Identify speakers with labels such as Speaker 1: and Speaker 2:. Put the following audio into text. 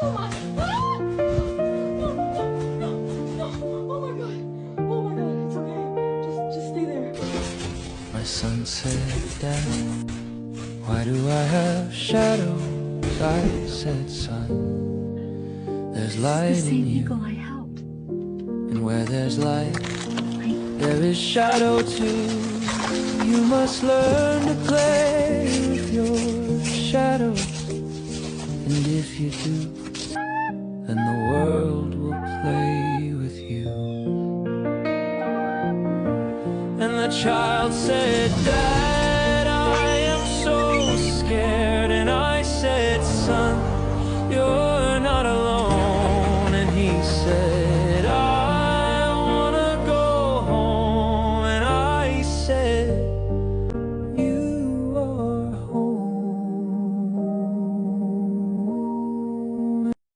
Speaker 1: Oh my, ah! No, no, no, oh my god, it's okay, just stay there.
Speaker 2: My son said, Dad, why do I have shadows? I said, son, there's light
Speaker 1: The same
Speaker 2: in you,
Speaker 1: eagle I helped.
Speaker 2: and where there's light, there is shadow too. You must learn to play with your shadows, and if you do, then the world will play with you. And the child said, Dad,